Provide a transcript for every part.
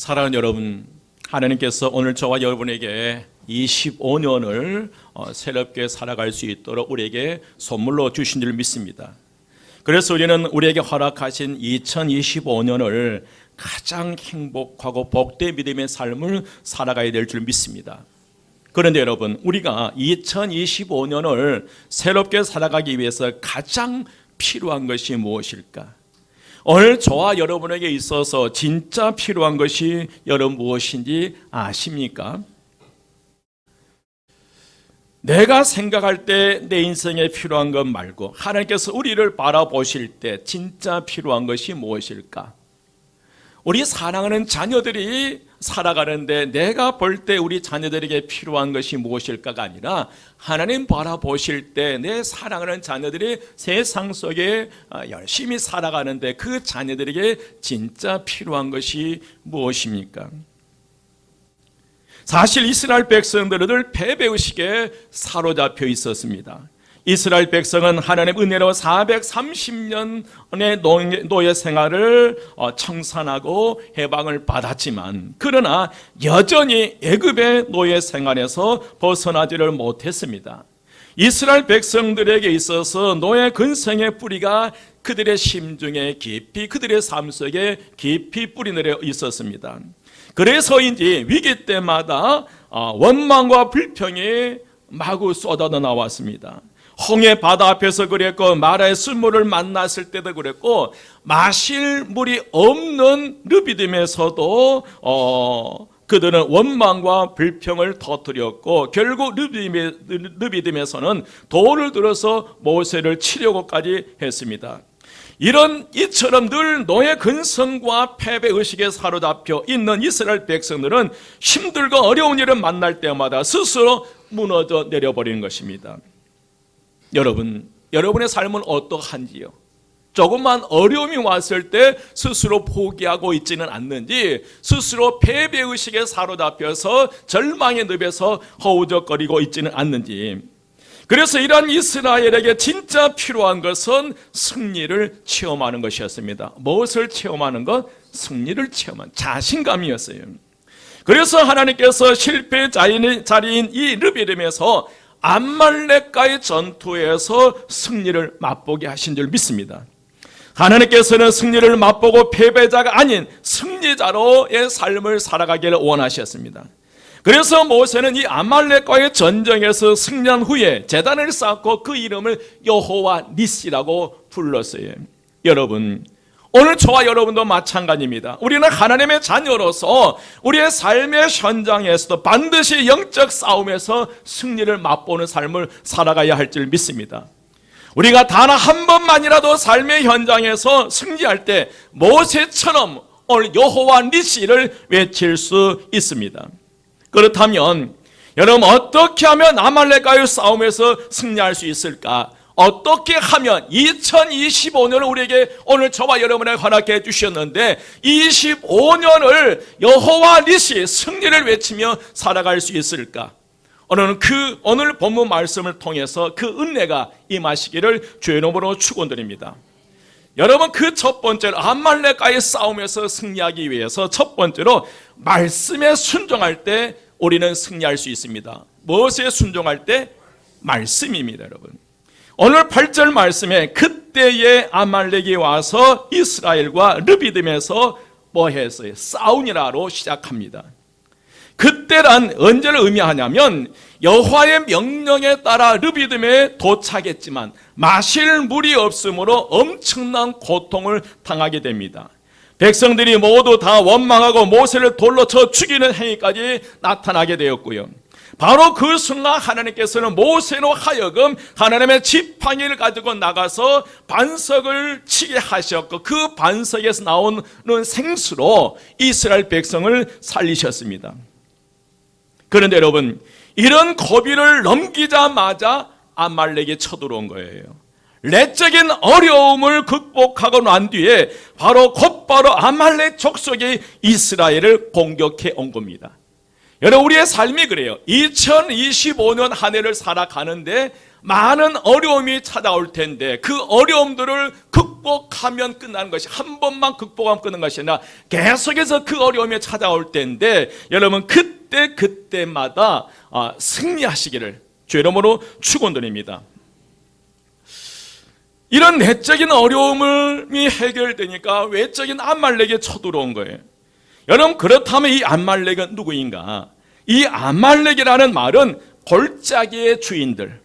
사랑하는 여러분, 하나님께서 오늘 저와 여러분에게 25년을 새롭게 살아갈 수 있도록 우리에게 선물로 주신 줄 믿습니다. 그래서 우리는 우리에게 허락하신 2025년을 가장 행복하고 복된 믿음의 삶을 살아가야 될 줄 믿습니다. 그런데 여러분, 우리가 2025년을 새롭게 살아가기 위해서 가장 필요한 것이 무엇일까? 오늘 저와 여러분에게 있어서 진짜 필요한 것이 여러분 무엇인지 아십니까? 내가 생각할 때 내 인생에 필요한 것 말고 하나님께서 우리를 바라보실 때 진짜 필요한 것이 무엇일까? 우리 사랑하는 자녀들이 살아가는데 내가 볼 때 우리 자녀들에게 필요한 것이 무엇일까가 아니라 하나님 바라보실 때 내 사랑하는 자녀들이 세상 속에 열심히 살아가는데 그 자녀들에게 진짜 필요한 것이 무엇입니까? 사실 이스라엘 백성들은 패배의식에 사로잡혀 있었습니다. 이스라엘 백성은 하나님 은혜로 430년의 노예 생활을 청산하고 해방을 받았지만 그러나 여전히 애굽의 노예 생활에서 벗어나지를 못했습니다. 이스라엘 백성들에게 있어서 노예 근성의 뿌리가 그들의 심중에 깊이, 그들의 삶 속에 깊이 뿌리 내려 있었습니다. 그래서인지 위기 때마다 원망과 불평이 마구 쏟아져 나왔습니다. 홍해 바다 앞에서 그랬고 마라의 쓴물을 만났을 때도 그랬고 마실 물이 없는 르비딤에서도 그들은 원망과 불평을 터뜨렸고 결국 르비딤에서는 돌을 들어서 모세를 치려고까지 했습니다. 이처럼 늘 노예 근성과 패배의식에 사로잡혀 있는 이스라엘 백성들은 힘들고 어려운 일을 만날 때마다 스스로 무너져 내려버리는 것입니다. 여러분, 여러분의 삶은 어떠한지요? 조금만 어려움이 왔을 때 스스로 포기하고 있지는 않는지 스스로 패배의식에 사로잡혀서 절망의 늪에서 허우적거리고 있지는 않는지. 그래서 이러한 이스라엘에게 진짜 필요한 것은 승리를 체험하는 것이었습니다. 무엇을 체험하는 것? 승리를 체험한 자신감이었어요. 그래서 하나님께서 실패의 자리인 이 르비딤에서 암말렉과의 전투에서 승리를 맛보게 하신 줄 믿습니다. 하나님께서는 승리를 맛보고 패배자가 아닌 승리자로의 삶을 살아가기를 원하셨습니다. 그래서 모세는 이 아말렉과의 전쟁에서 승리한 후에 제단을 쌓고 그 이름을 여호와 니시라고 불렀어요. 여러분, 오늘 저와 여러분도 마찬가지입니다. 우리는 하나님의 자녀로서 우리의 삶의 현장에서도 반드시 영적 싸움에서 승리를 맛보는 삶을 살아가야 할 줄 믿습니다. 우리가 단 한 번만이라도 삶의 현장에서 승리할 때 모세처럼 오늘 여호와 니시를 외칠 수 있습니다. 그렇다면 여러분, 어떻게 하면 아말렉과의 싸움에서 승리할 수 있을까? 어떻게 하면 2025년을 우리에게 오늘 저와 여러분에게 허락해 주셨는데 25년을 여호와 니시 승리를 외치며 살아갈 수 있을까? 오늘 본문 말씀을 통해서 그 은혜가 임하시기를 주의 이름으로 축원드립니다. 여러분, 그 첫 번째로 아말렉과의 싸움에서 승리하기 위해서 첫 번째로 말씀에 순종할 때 우리는 승리할 수 있습니다. 무엇에 순종할 때? 말씀입니다, 여러분. 오늘 8절 말씀에 그때의 아말렉이 와서 이스라엘과 르비딤에서 뭐 했어요? 싸우니라로 시작합니다. 그때란 언제를 의미하냐면 여호와의 명령에 따라 르비딤에 도착했지만 마실 물이 없으므로 엄청난 고통을 당하게 됩니다. 백성들이 모두 다 원망하고 모세를 돌로 쳐 죽이는 행위까지 나타나게 되었고요. 바로 그 순간 하나님께서는 모세로 하여금 하나님의 지팡이를 가지고 나가서 반석을 치게 하셨고 그 반석에서 나오는 생수로 이스라엘 백성을 살리셨습니다. 그런데 여러분, 이런 고비를 넘기자마자 아말렉이 쳐들어온 거예요. 내적인 어려움을 극복하고 난 뒤에 곧바로 아말렉 족속이 이스라엘을 공격해 온 겁니다. 여러분, 우리의 삶이 그래요. 2025년 한 해를 살아가는데 많은 어려움이 찾아올 텐데 그 어려움들을 극복하면 끝나는 것이, 한 번만 극복하면 끝나는 것이 아니라 계속해서 그 어려움이 찾아올 텐데 여러분 그때마다 승리하시기를 주 이름으로 축원드립니다. 이런 내적인 어려움이 해결되니까 외적인 암말렉이 쳐들어온 거예요. 여러분 그렇다면 이 암말렉은 누구인가? 이 암말렉이라는 말은 골짜기의 주인들,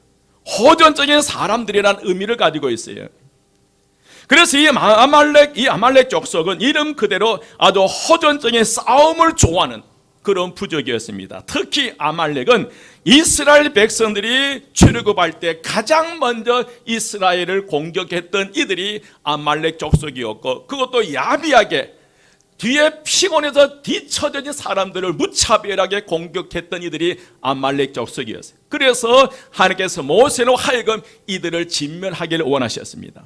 호전적인 사람들이라는 의미를 가지고 있어요. 그래서 이 아말렉 족속은 이름 그대로 아주 호전적인 싸움을 좋아하는 그런 부족이었습니다. 특히 아말렉은 이스라엘 백성들이 출애굽할 때 가장 먼저 이스라엘을 공격했던 이들이 아말렉 족속이었고, 그것도 야비하게 뒤에 피곤해서 뒤처진 사람들을 무차별하게 공격했던 이들이 아말렉 족속이었어요. 그래서 하나님께서 모세로 하여금 이들을 진멸하기를 원하셨습니다.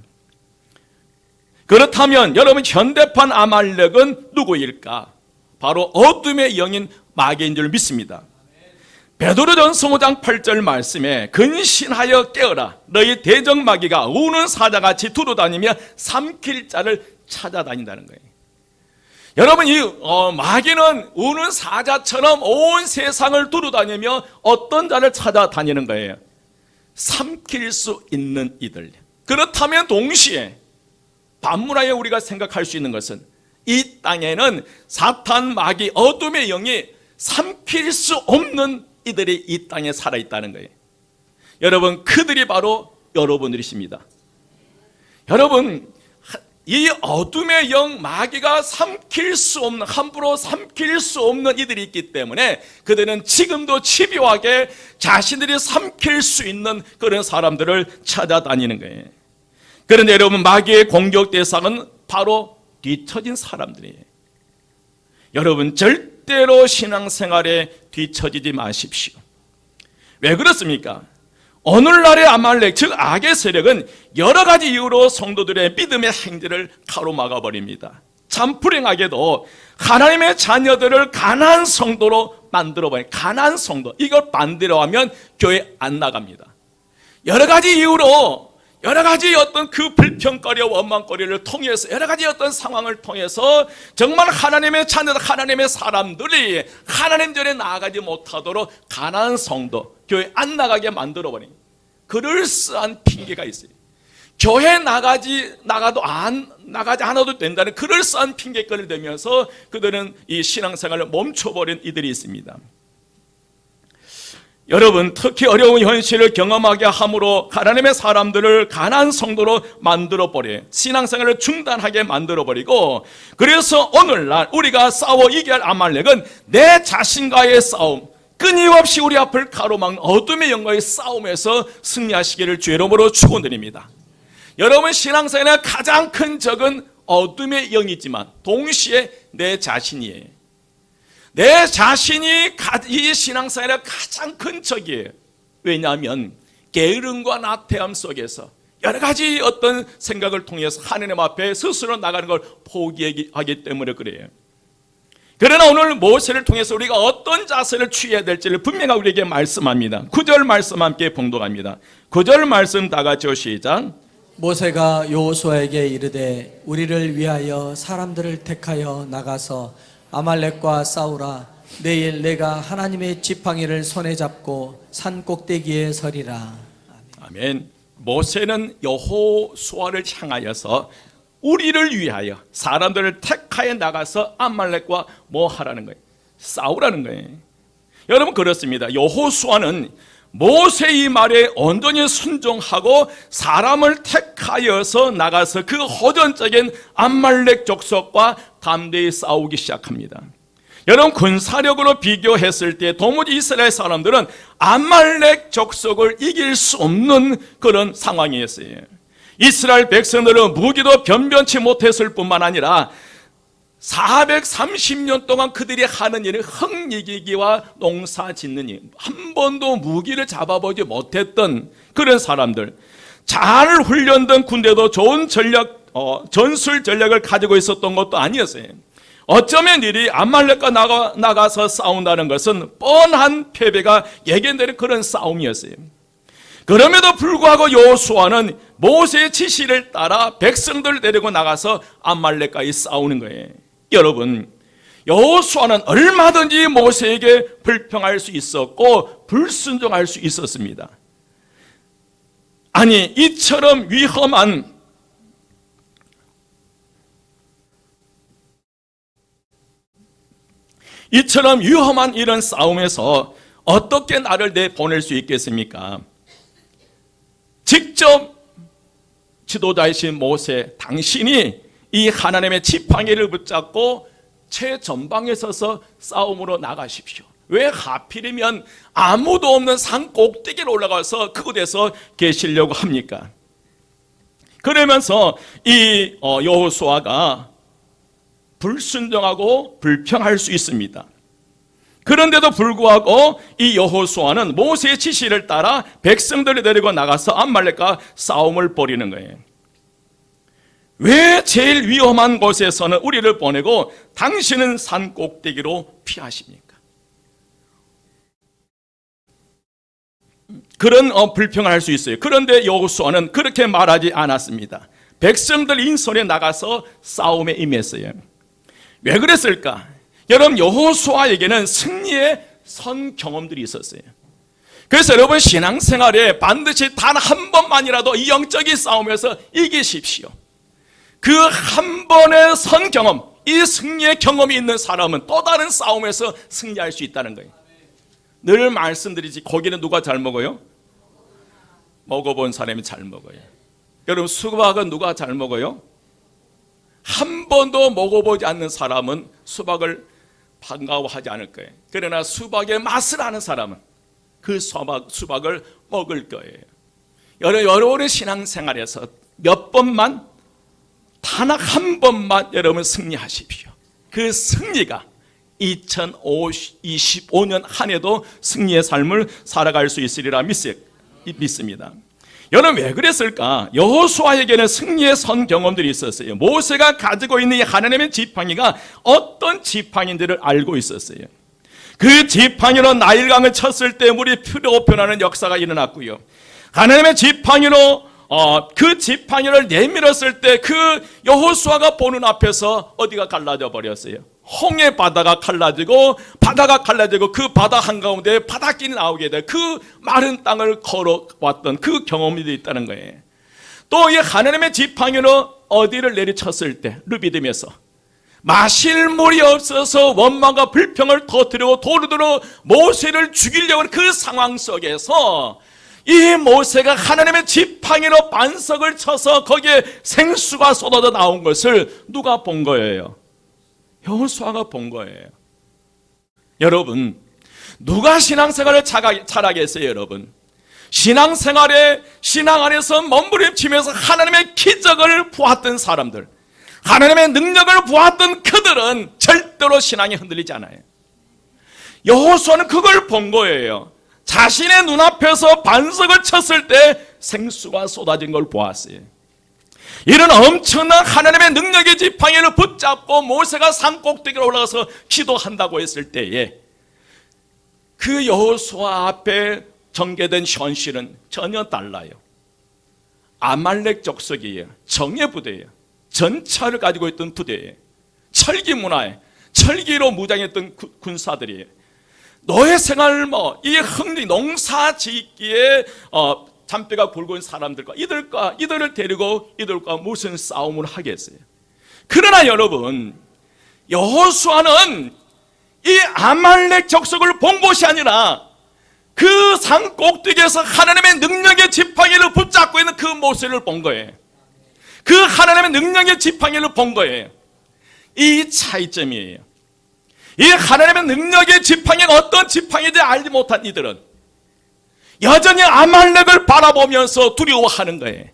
그렇다면 여러분 현대판 아말렉은 누구일까? 바로 어둠의 영인 마귀인 줄 믿습니다. 베드로전서 5장 8절 말씀에 근신하여 깨어라, 너희 대적 마귀가 우는 사자같이 두루다니며 삼킬 자를 찾아다닌다는 거예요. 여러분 이 마귀는 우는 사자처럼 온 세상을 두루다니며 어떤 자를 찾아다니는 거예요? 삼킬 수 있는 이들. 그렇다면 동시에 반문하여 우리가 생각할 수 있는 것은 이 땅에는 사탄, 마귀, 어둠의 영이 삼킬 수 없는 이들이 이 땅에 살아있다는 거예요. 여러분 그들이 바로 여러분들이십니다. 여러분 이 어둠의 영, 마귀가 삼킬 수 없는, 함부로 삼킬 수 없는 이들이 있기 때문에 그들은 지금도 집요하게 자신들이 삼킬 수 있는 그런 사람들을 찾아다니는 거예요. 그런데 여러분 마귀의 공격 대상은 바로 뒤처진 사람들이에요. 여러분 절대로 신앙생활에 뒤처지지 마십시오. 왜 그렇습니까? 오늘날의 아말렉, 즉 악의 세력은 여러 가지 이유로 성도들의 믿음의 행진을 가로막아 버립니다. 참 불행하게도 하나님의 자녀들을 가난한 성도로 만들어버려요. 가난한 성도, 이걸 반대로 하면 교회 안 나갑니다. 여러 가지 이유로, 여러 가지 어떤 그 불평거리와 원망거리를 통해서, 여러 가지 어떤 상황을 통해서 정말 하나님의 자녀들, 하나님의 사람들이 하나님 전에 나아가지 못하도록 가난한 성도, 교회 안 나가게 만들어버린 그럴싸한 핑계가 있어요. 교회 나가지 않아도 된다는 그럴싸한 핑계거리를 대면서 그들은 이 신앙생활을 멈춰버린 이들이 있습니다. 여러분 특히 어려운 현실을 경험하게 함으로 하나님의 사람들을 가난한 성도로 만들어버려요. 신앙생활을 중단하게 만들어버리고, 그래서 오늘날 우리가 싸워 이겨야 할 아말렉은 내 자신과의 싸움, 끊임없이 우리 앞을 가로막는 어둠의 영과의 싸움에서 승리하시기를 주의 이름으로 축원드립니다. 여러분 신앙생활의 가장 큰 적은 어둠의 영이지만 동시에 내 자신이에요. 내 자신이 이 신앙생활의 가장 큰 적이에요. 왜냐하면 게으름과 나태함 속에서 여러 가지 어떤 생각을 통해서 하나님 앞에 스스로 나가는 걸 포기하기 때문에 그래요. 그러나 오늘 모세를 통해서 우리가 어떤 자세를 취해야 될지를 분명하게 우리에게 말씀합니다. 9절 말씀 함께 봉독합니다. 9절 말씀 다 같이요 시작. 모세가 여호수아에게 이르되 우리를 위하여 사람들을 택하여 나가서 아말렉과 싸우라. 내일 내가 하나님의 지팡이를 손에 잡고 산 꼭대기에 서리라. 아멘. 모세는 여호수아를 향하여서 우리를 위하여 사람들을 택하여 나가서 아말렉과 뭐 하라는 거예요? 싸우라는 거예요. 여러분 그렇습니다. 여호수아는 모세의 말에 온전히 순종하고 사람을 택하여서 나가서 그 호전적인 아말렉 족속과 담대히 싸우기 시작합니다. 여러분 군사력으로 비교했을 때 도무지 이스라엘 사람들은 아말렉 족속을 이길 수 없는 그런 상황이었어요. 이스라엘 백성들은 무기도 변변치 못했을 뿐만 아니라 430년 동안 그들이 하는 일은 흙이기와 농사 짓는 일, 한 번도 무기를 잡아보지 못했던 그런 사람들, 잘 훈련된 군대도 좋은 전술 전략을 가지고 있었던 것도 아니었어요. 어쩌면 일이 아말렉과 나가서 싸운다는 것은 뻔한 패배가 예견되는 그런 싸움이었어요. 그럼에도 불구하고 여호수아는 모세의 지시를 따라 백성들을 데리고 나가서 아말렉과의 싸우는 거예요. 여러분, 여호수아는 얼마든지 모세에게 불평할 수 있었고 불순종할 수 있었습니다. 아니, 이처럼 위험한 이런 싸움에서 어떻게 나를 내보낼 수 있겠습니까? 직접 지도자이신 모세, 당신이 이 하나님의 지팡이를 붙잡고 최전방에 서서 싸움으로 나가십시오. 왜 하필이면 아무도 없는 산 꼭대기로 올라가서 그곳에서 계시려고 합니까? 그러면서 이 여호수아가 불순종하고 불평할 수 있습니다. 그런데도 불구하고 이 여호수아는 모세의 지시를 따라 백성들을 데리고 나가서 아말렉과 싸움을 벌이는 거예요. 왜 제일 위험한 곳에서는 우리를 보내고 당신은 산 꼭대기로 피하십니까? 그런 불평을 할 수 있어요. 그런데 여호수아는 그렇게 말하지 않았습니다. 백성들 인손에 나가서 싸움에 임했어요. 왜 그랬을까? 여러분, 여호수아에게는 승리의 선 경험들이 있었어요. 그래서 여러분, 신앙생활에 반드시 단 한 번만이라도 이 영적인 싸움에서 이기십시오. 그 한 번의 선 경험, 이 승리의 경험이 있는 사람은 또 다른 싸움에서 승리할 수 있다는 거예요. 늘 말씀드리지, 고기는 누가 잘 먹어요? 먹어본 사람이 잘 먹어요. 여러분, 수박은 누가 잘 먹어요? 한 번도 먹어보지 않는 사람은 수박을 반가워하지 않을 거예요. 그러나 수박의 맛을 아는 사람은 그 수박을 먹을 거예요. 여러분의 신앙생활에서 몇 번만, 단 한 번만 여러분 승리하십시오. 그 승리가 2025년 한 해도 승리의 삶을 살아갈 수 있으리라 믿습니다. 여러분, 왜 그랬을까? 여호수아에게는 승리의 선 경험들이 있었어요. 모세가 가지고 있는 이 하나님의 지팡이가 어떤 지팡이인지를 알고 있었어요. 그 지팡이로 나일강을 쳤을 때 물이 피로 변하는 역사가 일어났고요. 하나님의 지팡이로 그 지팡이를 내밀었을 때 그 여호수아가 보는 앞에서 어디가 갈라져 버렸어요? 홍해 바다가 갈라지고 그 바다 한가운데 바닷길이 나오게 돼 그 마른 땅을 걸어왔던 그 경험이 있다는 거예요. 또 이 하나님의 지팡이로 어디를 내리쳤을 때 르비딤에서 마실 물이 없어서 원망과 불평을 터뜨리고 도르도로 모세를 죽이려고 하는 그 상황 속에서 이 모세가 하나님의 지팡이로 반석을 쳐서 거기에 생수가 쏟아져 나온 것을 누가 본 거예요? 여호수아가 본 거예요. 여러분, 누가 신앙생활을 잘하겠어요? 여러분, 신앙생활에 신앙 안에서 몸부림치면서 하나님의 기적을 보았던 사람들, 하나님의 능력을 보았던 그들은 절대로 신앙이 흔들리지 않아요. 여호수아는 그걸 본 거예요. 자신의 눈앞에서 반석을 쳤을 때 생수가 쏟아진 걸 보았어요. 이런 엄청난 하나님의 능력의 지팡이를 붙잡고 모세가 산 꼭대기로 올라가서 기도한다고 했을 때에 그 여호수아 앞에 전개된 현실은 전혀 달라요. 아말렉 족속이에요. 정예 부대예요. 전차를 가지고 있던 부대예요. 철기 문화에 철기로 무장했던 군사들이에요. 노예 생활 이 흥리 농사 짓기에 잔뼈가 굵은 사람들과 이들을 데리고 이들과 무슨 싸움을 하겠어요? 그러나 여러분, 여호수아는 이 아말렉 족속을 본 것이 아니라 그 산 꼭대기에서 하나님의 능력의 지팡이를 붙잡고 있는 그 모세를 본 거예요. 그 하나님의 능력의 지팡이를 본 거예요. 이 차이점이에요. 이 하나님의 능력의 지팡이가 어떤 지팡이인지 알지 못한 이들은 여전히 아말렉을 바라보면서 두려워하는 거예요.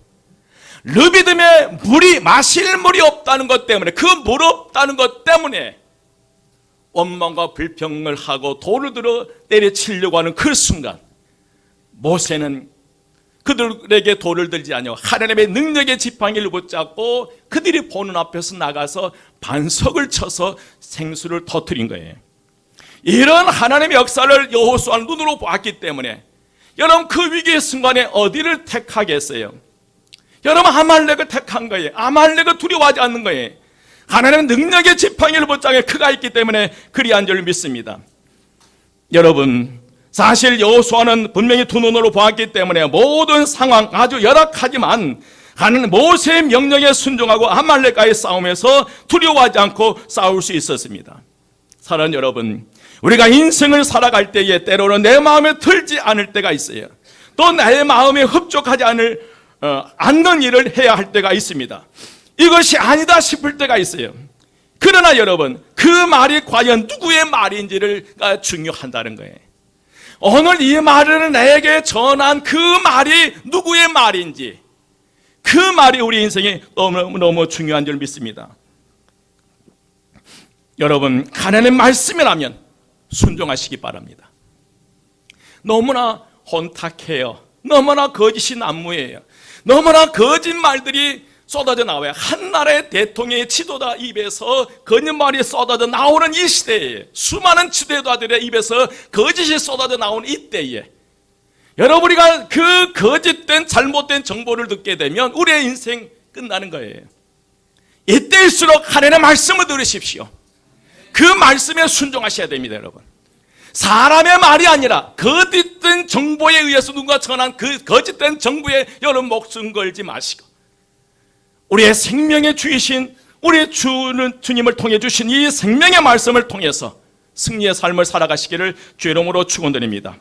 르비딤에 마실 물이 없다는 것 때문에, 그 물 없다는 것 때문에 원망과 불평을 하고 돌을 들어 내려치려고 하는 그 순간 모세는 그들에게 돌을 들지 않냐고 하나님의 능력의 지팡이를 붙잡고 그들이 보는 앞에서 나가서 반석을 쳐서 생수를 터뜨린 거예요. 이런 하나님의 역사를 여호수아는 눈으로 보았기 때문에 여러분 그 위기의 순간에 어디를 택하겠어요? 여러분 아말렉을 택한 거예요. 아말렉을 두려워하지 않는 거예요. 하나님은 능력의 지팡이를 붙잡에 그가 있기 때문에 그리한 줄 믿습니다. 여러분 사실 여호수아는 분명히 두 눈으로 보았기 때문에 모든 상황 아주 열악하지만 하나님 모세의 명령에 순종하고 아말렉과의 싸움에서 두려워하지 않고 싸울 수 있었습니다. 사랑하는 여러분, 우리가 인생을 살아갈 때에 때로는 내 마음에 들지 않을 때가 있어요. 또 내 마음에 흡족하지 않는 일을 해야 할 때가 있습니다. 이것이 아니다 싶을 때가 있어요. 그러나 여러분 그 말이 과연 누구의 말인지가 중요하다는 거예요. 오늘 이 말을 내게 전한 그 말이 누구의 말인지, 그 말이 우리 인생에 너무 중요한 줄 믿습니다. 여러분 하나님의 말씀이라면 순종하시기 바랍니다. 너무나 혼탁해요. 너무나 거짓이 난무해요. 너무나 거짓말들이 쏟아져 나와요. 한 나라의 대통령의 지도자 입에서 거짓말이 쏟아져 나오는 이 시대에, 수많은 지도자들의 입에서 거짓이 쏟아져 나오는 이때에 여러분 우리가 그 거짓된 잘못된 정보를 듣게 되면 우리의 인생 끝나는 거예요. 이때일수록 하나님의 말씀을 들으십시오. 그 말씀에 순종하셔야 됩니다. 여러분 사람의 말이 아니라 거짓된 정보에 의해서 누군가 전한 그 거짓된 정보에 여러분 목숨 걸지 마시고 우리의 생명의 주이신 우리 주님을 통해 주신 이 생명의 말씀을 통해서 승리의 삶을 살아가시기를 주의 이름으로 축원드립니다.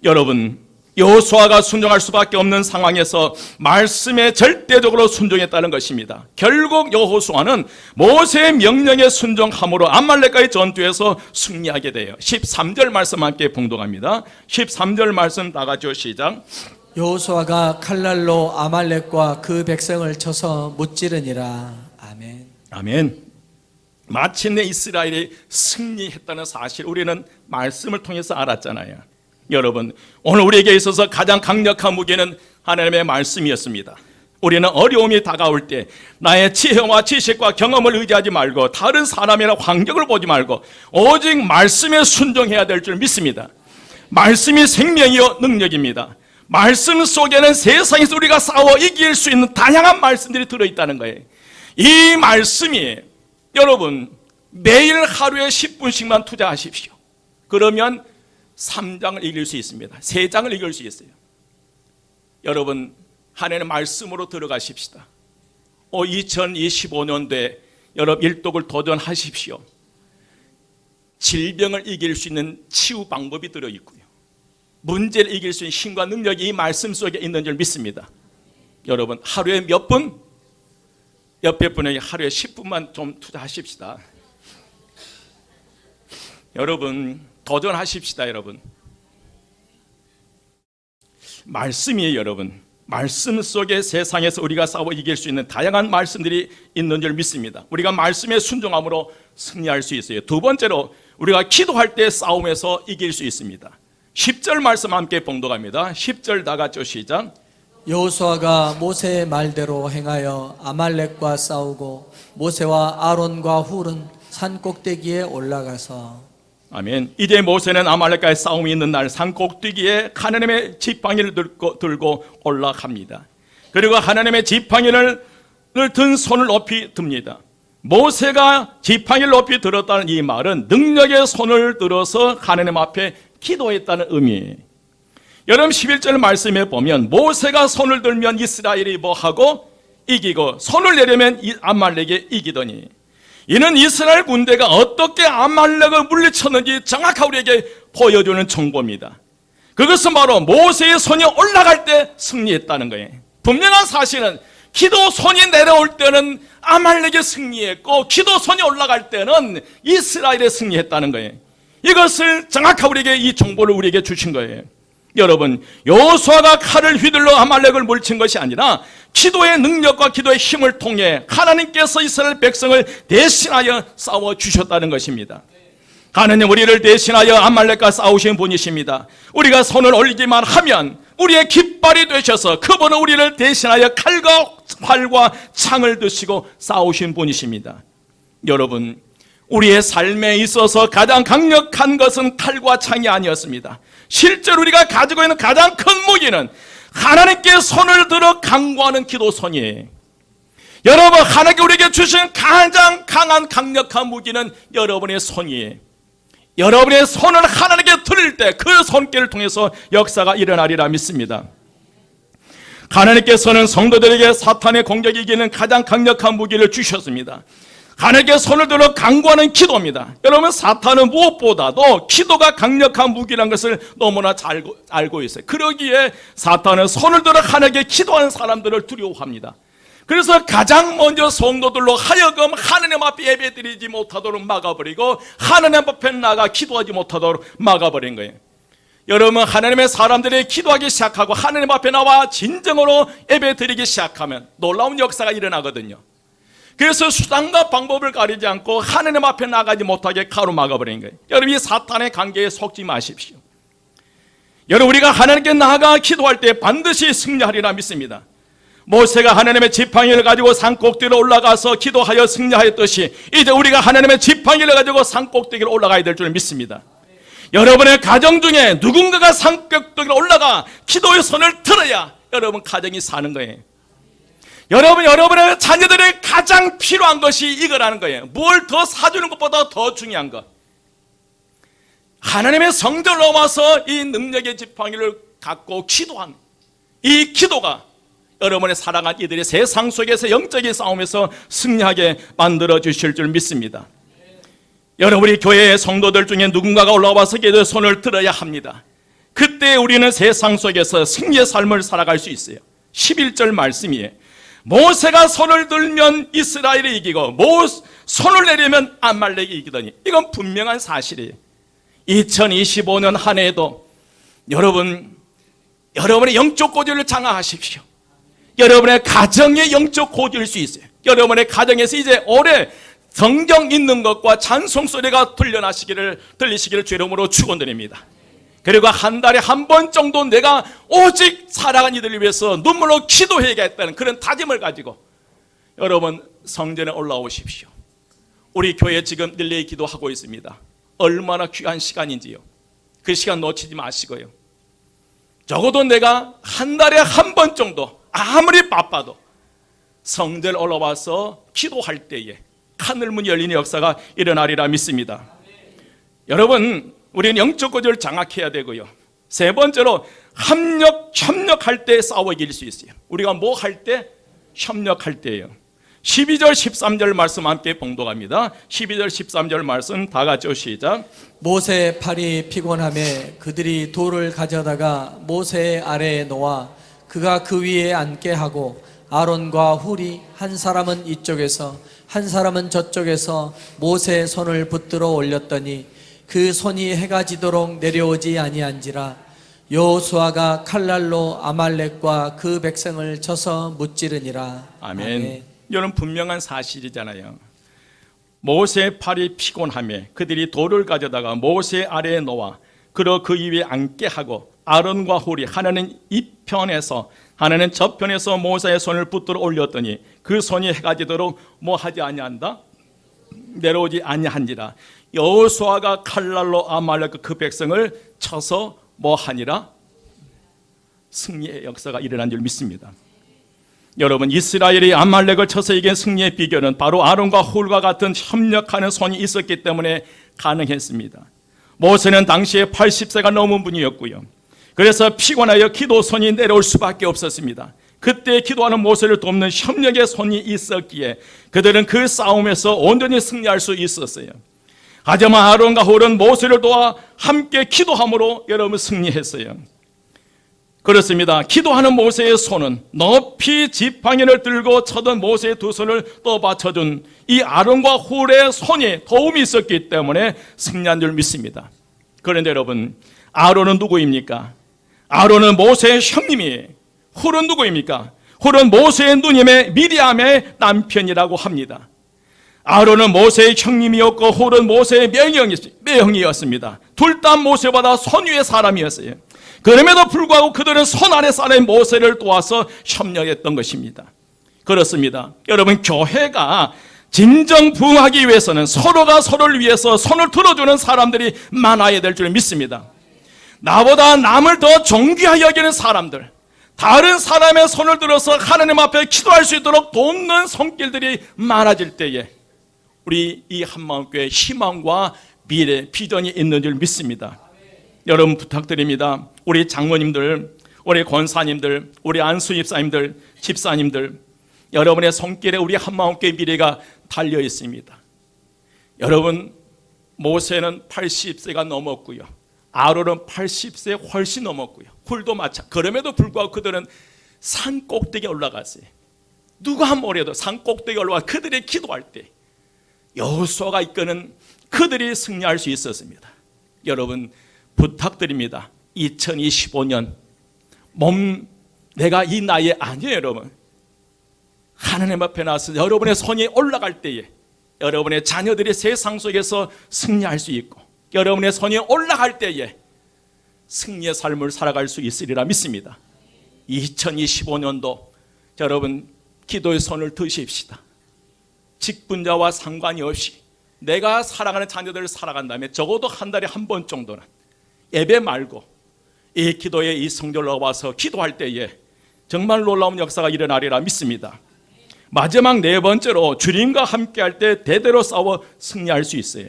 여러분 여호수아가 순종할 수밖에 없는 상황에서 말씀에 절대적으로 순종했다는 것입니다. 결국 여호수아는 모세의 명령에 순종함으로 아말렉과의 전투에서 승리하게 돼요. 13절 말씀 함께 봉독합니다. 13절 말씀 다 같이요 시작. 여호수아가 칼날로 아말렉과 그 백성을 쳐서 무찌르니라. 아멘. 아멘. 마침내 이스라엘이 승리했다는 사실 우리는 말씀을 통해서 알았잖아요. 여러분 오늘 우리에게 있어서 가장 강력한 무기는 하나님의 말씀이었습니다. 우리는 어려움이 다가올 때 나의 지혜와 지식과 경험을 의지하지 말고 다른 사람이나 환경을 보지 말고 오직 말씀에 순종해야 될 줄 믿습니다. 말씀이 생명이요 능력입니다. 말씀 속에는 세상에서 우리가 싸워 이길 수 있는 다양한 말씀들이 들어있다는 거예요. 이 말씀이 여러분 매일 하루에 10분씩만 투자하십시오. 그러면 3장을 이길 수 있습니다. 3장을 이길 수 있어요. 여러분 하나님의 말씀으로 들어가십시다. 2025년도에 여러분 일독을 도전하십시오. 질병을 이길 수 있는 치유 방법이 들어있고요. 문제를 이길 수 있는 힘과 능력이 이 말씀 속에 있는 줄 믿습니다. 여러분 하루에 몇 분? 옆에 분에게 하루에 10분만 좀 투자하십시다. 여러분 도전하십시다. 여러분 말씀이에요. 여러분 말씀 속에 세상에서 우리가 싸워 이길 수 있는 다양한 말씀들이 있는 줄 믿습니다. 우리가 말씀에 순종함으로 승리할 수 있어요. 두 번째로 우리가 기도할 때 싸움에서 이길 수 있습니다. 10절 말씀 함께 봉독합니다. 10절 다 같이 시작. 여호수아가 모세의 말대로 행하여 아말렉과 싸우고 모세와 아론과 훌은 산 꼭대기에 올라가서. 아멘. 이제 모세는 아말렉과의 싸움이 있는 날 산 꼭대기에 하나님의 지팡이를 들고 올라갑니다. 그리고 하나님의 지팡이를 든 손을 높이 듭니다. 모세가 지팡이를 높이 들었다는 이 말은 능력의 손을 들어서 하나님 앞에 기도했다는 의미예요. 여러분 11절 말씀에 보면 모세가 손을 들면 이스라엘이 뭐하고 이기고 손을 내려면 아말렉이 이기더니, 이는 이스라엘 군대가 어떻게 아말렉을 물리쳤는지 정확하게 우리에게 보여주는 정보입니다. 그것은 바로 모세의 손이 올라갈 때 승리했다는 거예요. 분명한 사실은 기도 손이 내려올 때는 아말렉이 승리했고 기도 손이 올라갈 때는 이스라엘이 승리했다는 거예요. 이것을 정확하게 우리에게 이 정보를 우리에게 주신 거예요. 여러분 여호수아가 칼을 휘둘러 아말렉을 물친 것이 아니라 기도의 능력과 기도의 힘을 통해 하나님께서 이스라엘 백성을 대신하여 싸워주셨다는 것입니다. 하나님 우리를 대신하여 아말렉과 싸우신 분이십니다. 우리가 손을 올리기만 하면 우리의 깃발이 되셔서 그분은 우리를 대신하여 칼과 활과 창을 드시고 싸우신 분이십니다. 여러분 우리의 삶에 있어서 가장 강력한 것은 칼과 창이 아니었습니다. 실제로 우리가 가지고 있는 가장 큰 무기는 하나님께 손을 들어 강구하는 기도손이에요. 여러분, 하나님께 우리에게 주신 가장 강한 강력한 무기는 여러분의 손이에요. 여러분의 손을 하나님께 드릴 때 그 손길을 통해서 역사가 일어나리라 믿습니다. 하나님께서는 성도들에게 사탄의 공격이 이기는 가장 강력한 무기를 주셨습니다. 하나님께 손을 들어 간구하는 기도입니다. 여러분, 사탄은 무엇보다도 기도가 강력한 무기라는 것을 너무나 잘 알고 있어요. 그러기에 사탄은 손을 들어 하나님께 기도하는 사람들을 두려워합니다. 그래서 가장 먼저 성도들로 하여금 하나님 앞에 예배드리지 못하도록 막아버리고 하나님 앞에 나가 기도하지 못하도록 막아버린 거예요. 여러분, 하나님의 사람들이 기도하기 시작하고 하나님 앞에 나와 진정으로 예배드리기 시작하면 놀라운 역사가 일어나거든요. 그래서 수단과 방법을 가리지 않고 하나님 앞에 나가지 못하게 가로막아버린 거예요. 여러분, 이 사탄의 관계에 속지 마십시오. 여러분, 우리가 하나님께 나아가 기도할 때 반드시 승리하리라 믿습니다. 모세가 하나님의 지팡이를 가지고 산꼭대기로 올라가서 기도하여 승리하였듯이 이제 우리가 하나님의 지팡이를 가지고 산꼭대기로 올라가야 될 줄 믿습니다. 여러분의 가정 중에 누군가가 산꼭대기로 올라가 기도의 손을 들어야 여러분 가정이 사는 거예요. 여러분의 자녀들이 가장 필요한 것이 이거라는 거예요. 뭘 더 사주는 것보다 더 중요한 것. 하나님의 성전을 넘어서 이 능력의 지팡이를 갖고 기도한 이 기도가 여러분의 사랑한 이들이 세상 속에서 영적인 싸움에서 승리하게 만들어 주실 줄 믿습니다. 여러분, 우리 교회의 성도들 중에 누군가가 올라와서 기도의 손을 들어야 합니다. 그때 우리는 세상 속에서 승리의 삶을 살아갈 수 있어요. 11절 말씀이에요. 모세가 손을 들면 이스라엘이 이기고 손을 내리면 아말렉이 이기더니, 이건 분명한 사실이에요. 2025년 한 해에도 여러분의 영적 고지를 장악하십시오. 여러분의 가정의 영적 고지일 수 있어요. 여러분의 가정에서 이제 올해 성경 읽는 것과 찬송 소리가 들리시기를 주 이름으로 축원드립니다. 그리고 한 달에 한 번 정도 내가 오직 살아간 이들을 위해서 눈물로 기도해야겠다는 그런 다짐을 가지고 여러분 성전에 올라오십시오. 우리 교회 지금 릴레이 기도하고 있습니다. 얼마나 귀한 시간인지요. 그 시간 놓치지 마시고요. 적어도 내가 한 달에 한 번 정도 아무리 바빠도 성전에 올라와서 기도할 때에 하늘문이 열리는 역사가 일어나리라 믿습니다. 여러분, 우리는 영적 고지를 장악해야 되고요. 세 번째로 협력할 때 싸워 이길 수 있어요. 우리가 뭐 할 때? 협력할 때예요. 12절 13절 말씀 함께 봉독합니다. 12절 13절 말씀 다 같이 시작. 모세 팔이 피곤하매 그들이 돌을 가져다가 모세 아래에 놓아 그가 그 위에 앉게 하고 아론과 훌이 한 사람은 이쪽에서 한 사람은 저쪽에서 모세의 손을 붙들어 올렸더니 그 손이 해가 지도록 내려오지 아니한지라. 여호수아가 칼날로 아말렉과 그 백성을 쳐서 무찌르니라. 아멘. 이는 분명한 사실이잖아요. 모세의 팔이 피곤하며 그들이 돌을 가져다가 모세 아래에 놓아 그러 그 위에 앉게 하고 아론과 훌이 하나는 이 편에서 하나는 저편에서 모세의 손을 붙들어 올렸더니 그 손이 해가 지도록 뭐 하지 아니한다? 내려오지 아니한지라. 여호수아가 칼날로 아말렉 그 백성을 쳐서 뭐 하니라? 승리의 역사가 일어난 줄 믿습니다. 여러분, 이스라엘이 아말렉을 쳐서 이긴 승리의 비결은 바로 아론과 훌과 같은 협력하는 손이 있었기 때문에 가능했습니다. 모세는 당시에 80세가 넘은 분이었고요. 그래서 피곤하여 기도손이 내려올 수밖에 없었습니다. 그때 기도하는 모세를 돕는 협력의 손이 있었기에 그들은 그 싸움에서 온전히 승리할 수 있었어요. 하지만 아론과 훌은 모세를 도와 함께 기도함으로 여러분 승리했어요. 그렇습니다. 기도하는 모세의 손은 높이 지팡이를 들고 쳐던 모세의 두 손을 또 받쳐준 이 아론과 훌의 손이 도움이 있었기 때문에 승리한 줄 믿습니다. 그런데 여러분, 아론은 누구입니까? 아론은 모세의 형님이에요. 훌은 누구입니까? 훌은 모세의 누님의 미리암의 남편이라고 합니다. 아론은 모세의 형님이었고 훌은 모세의 매형이었습니다. 둘 다 모세보다 손 위의 사람이었어요. 그럼에도 불구하고 그들은 손 아래 사람인 모세를 도와서 협력했던 것입니다. 그렇습니다. 여러분, 교회가 진정 부흥하기 위해서는 서로가 서로를 위해서 손을 들어주는 사람들이 많아야 될 줄 믿습니다. 나보다 남을 더 존귀하게 여기는 사람들, 다른 사람의 손을 들어서 하나님 앞에 기도할 수 있도록 돕는 손길들이 많아질 때에 우리 이 한마음교회 희망과 미래, 비전이 있는 줄 믿습니다. 여러분 부탁드립니다. 우리 장모님들, 우리 권사님들, 우리 안수 집사님들, 집사님들, 여러분의 손길에 우리 한마음교회 미래가 달려 있습니다. 여러분, 모세는 80세가 넘었고요, 아론은 80세 훨씬 넘었고요, 굴도 마찬가지. 그럼에도 불구하고 그들은 산 꼭대기에 올라갔어요. 누가 뭐래도 산 꼭대기에 올라가 그들이 기도할 때 여호수아가 이끄는 그들이 승리할 수 있었습니다. 여러분 부탁드립니다. 2025년 내가 이 나이에 아니에요. 여러분, 하나님 앞에 나서 여러분의 손이 올라갈 때에 여러분의 자녀들이 세상 속에서 승리할 수 있고, 여러분의 손이 올라갈 때에 승리의 삶을 살아갈 수 있으리라 믿습니다. 2025년도 여러분 기도의 손을 드십시다. 직분자와 상관이 없이 내가 사랑하는 자녀들을 살아간다면 적어도 한 달에 한 번 정도는 예배 말고 이 기도에 이 성전으로 와서 기도할 때에 정말 놀라운 역사가 일어나리라 믿습니다. 마지막 네 번째로 주님과 함께할 때 대대로 싸워 승리할 수 있어요.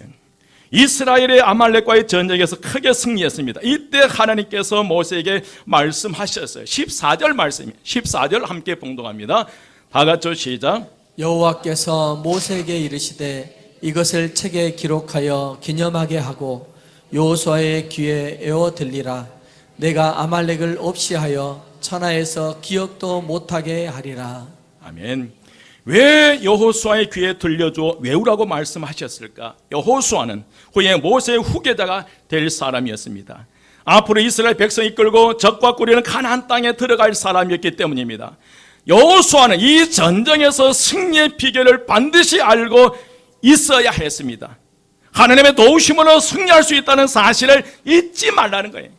이스라엘의 아말렉과의 전쟁에서 크게 승리했습니다. 이때 하나님께서 모세에게 말씀하셨어요. 14절 말씀이에요. 14절 함께 봉독합니다. 다 같이 시작. 여호와께서 모세에게 이르시되 이것을 책에 기록하여 기념하게 하고 여호수아의 귀에 에워 들리라. 내가 아말렉을 없이 하여 천하에서 기억도 못하게 하리라. 아멘. 왜 여호수아의 귀에 들려줘 외우라고 말씀하셨을까? 여호수아는 후에 모세의 후계자가 될 사람이었습니다. 앞으로 이스라엘 백성이 이끌고 적과 꾸리는 가나안 땅에 들어갈 사람이었기 때문입니다. 여호수아는 이 전쟁에서 승리의 비결을 반드시 알고 있어야 했습니다. 하나님의 도우심으로 승리할 수 있다는 사실을 잊지 말라는 거예요.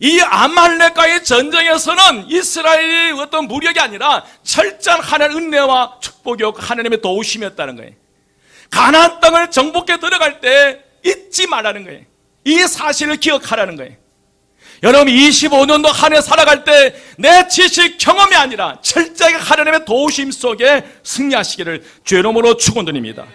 이 아말렉과의 전쟁에서는 이스라엘이 어떤 무력이 아니라 철저한 하나님의 은혜와 축복이었고 하나님의 도우심이었다는 거예요. 가나안 땅을 정복해 들어갈 때 잊지 말라는 거예요. 이 사실을 기억하라는 거예요. 여러분 25년도 한 해 살아갈 때 내 지식 경험이 아니라 철저하게 하나님의 도우심 속에 승리하시기를 주의 이름으로 축원드립니다.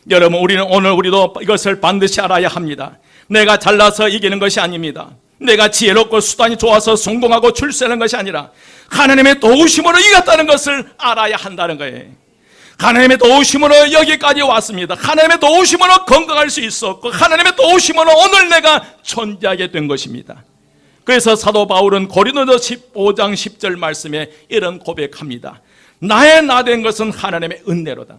여러분 우리도 이것을 반드시 알아야 합니다. 내가 잘나서 이기는 것이 아닙니다. 내가 지혜롭고 수단이 좋아서 성공하고 출세하는 것이 아니라 하나님의 도우심으로 이겼다는 것을 알아야 한다는 거예요. 하나님의 도우심으로 여기까지 왔습니다. 하나님의 도우심으로 건강할 수 있었고 하나님의 도우심으로 오늘 내가 존재하게 된 것입니다. 그래서 사도 바울은 고린도서 15장 10절 말씀에 이런 고백합니다. 나의 나 된 것은 하나님의 은혜로다.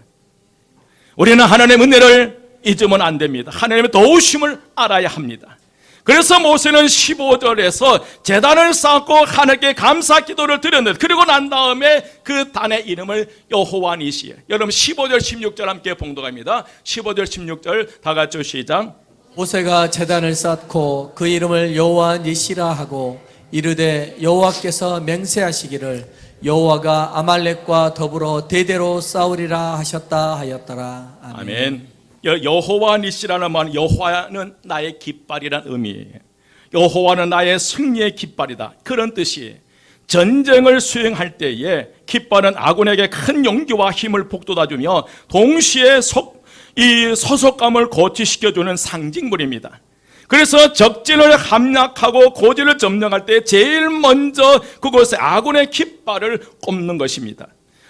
우리는 하나님의 은혜를 잊으면 안 됩니다. 하나님의 도우심을 알아야 합니다. 그래서 모세는 15절에서 제단을 쌓고 하나님께 감사 기도를 드렸는데, 그리고 난 다음에 그 단의 이름을 여호와 니시. 여러분 15절 16절 함께 봉독합니다. 15절 16절 다 같이 시작. 모세가 제단을 쌓고 그 이름을 여호와 니시라 하고 이르되 여호와께서 맹세하시기를 여호와가 아말렉과 더불어 대대로 싸우리라 하셨다 하였더라. 아멘. 아멘. 여호와 니시라는 말은 여호와는 나의 깃발이란 의미예요. 여호와는 나의 승리의 깃발이다, 그런 뜻이에요. 전쟁을 수행할 때에 깃발은 아군에게 큰 용기와 힘을 북돋아주며 동시에 이 소속감을 고취시켜주는 상징물입니다. 그래서 적진을 함락하고 고지를 점령할 때 제일 먼저 그곳에 아군의 깃발을 꼽는 것입니다.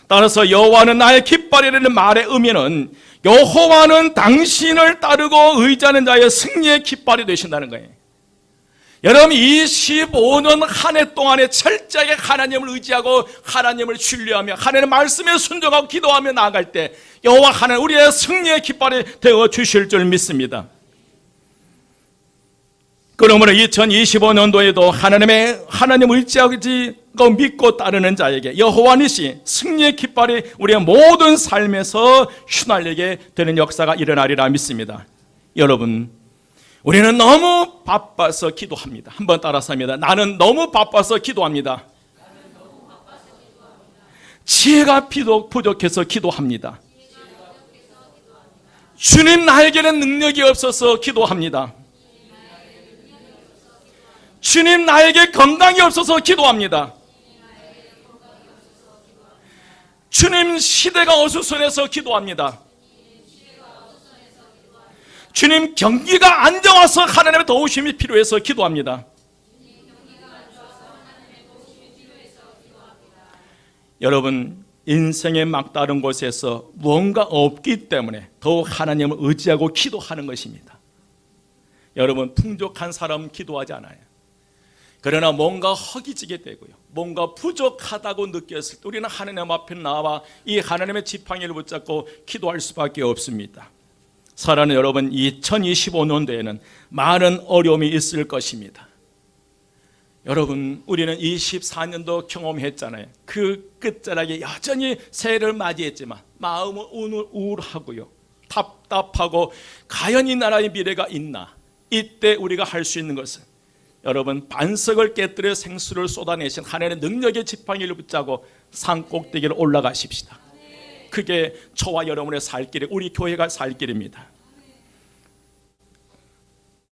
따라서 여호와는 나의 깃발이라는 말의 의미는 여호와는 당신을 따르고 의지하는 자의 승리의 깃발이 되신다는 거예요. 여러분 25년 한 해 동안에 철저하게 하나님을 의지하고 하나님을 신뢰하며 하나님의 말씀에 순종하고 기도하며 나아갈 때 여호와 하나님 우리의 승리의 깃발이 되어 주실 줄 믿습니다. 그러므로 2025년도에도 하나님을 의지하고 믿고 따르는 자에게 여호와 니시 승리의 깃발이 우리의 모든 삶에서 휘날리게 되는 역사가 일어나리라 믿습니다. 여러분 우리는 너무 바빠서 기도합니다. 한번 따라서 합니다. 나는 너무 바빠서 기도합니다. 지혜가 부족해서 기도합니다. 주님 나에게는 능력이 없어서 기도합니다. 주님 나에게 건강이 없어서 기도합니다. 주님 시대가 어수선해서 기도합니다. 주님 경기가 안 좋아서 하나님의 도우심이 필요해서 기도합니다. 여러분, 인생의 막다른 곳에서 무언가 없기 때문에 더욱 하나님을 의지하고 기도하는 것입니다. 여러분, 풍족한 사람은 기도하지 않아요. 그러나 뭔가 허기지게 되고요, 뭔가 부족하다고 느꼈을 때 우리는 하나님 앞에 나와 이 하나님의 지팡이를 붙잡고 기도할 수밖에 없습니다. 사랑하는 여러분, 2025년도에는 많은 어려움이 있을 것입니다. 여러분, 우리는 24년도 경험했잖아요. 그 끝자락에 여전히 새해를 맞이했지만 마음은 우울하고요, 답답하고 과연 이 나라의 미래가 있나? 이때 우리가 할 수 있는 것은 여러분, 반석을 깨뜨려 생수를 쏟아내신 하나님의 능력의 지팡이를 붙잡고 산 꼭대기를 올라가십시다. 그게 저와 여러분의 살 길이, 우리 교회가 살 길입니다.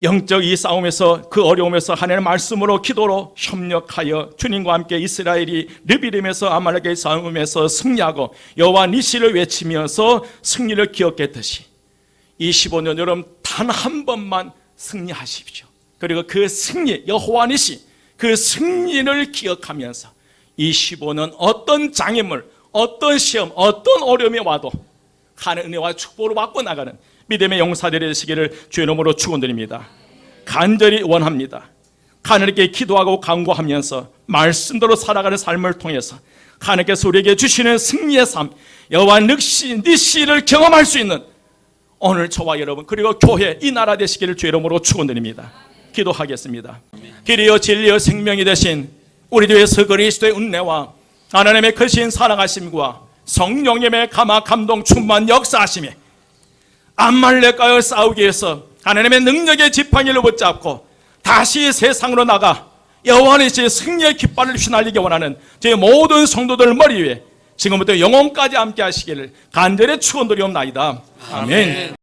영적 이 싸움에서, 그 어려움에서 하나님의 말씀으로 기도로 협력하여 주님과 함께 이스라엘이 르비림에서 아말렉의 싸움에서 승리하고 여호와 니시를 외치면서 승리를 기억했듯이 25년 여러분 단 한 번만 승리하십시오. 그리고 그 승리, 여호와 니시, 그 승리를 기억하면서 25년 어떤 장애물, 어떤 시험, 어떤 어려움이 와도 하나님의 은혜와 축복을 받고 나가는 믿음의 용사들이 되시기를 주의 이름으로 축원드립니다. 간절히 원합니다. 하나님께 기도하고 간구하면서 말씀대로 살아가는 삶을 통해서 하나님께서 우리에게 주시는 승리의 삶, 여호와 니시를 경험할 수 있는 오늘 저와 여러분, 그리고 교회, 이 나라 되시기를 주의 이름으로 축원드립니다. 기도하겠습니다. 길이요 진리요 생명이 되신 우리 주 예수 그리스도의 은혜와 하나님의 크신 사랑하심과 성령님의 감화 감동 충만 역사하심에 아말렉과의 싸우기 위해서 하나님의 능력의 지팡이를 붙잡고 다시 세상으로 나가 여호와 니시의 승리의 깃발을 휘날리기 원하는 제 모든 성도들 머리 위에 지금부터 영원까지 함께 하시기를 간절히 축원드리옵나이다. 아멘.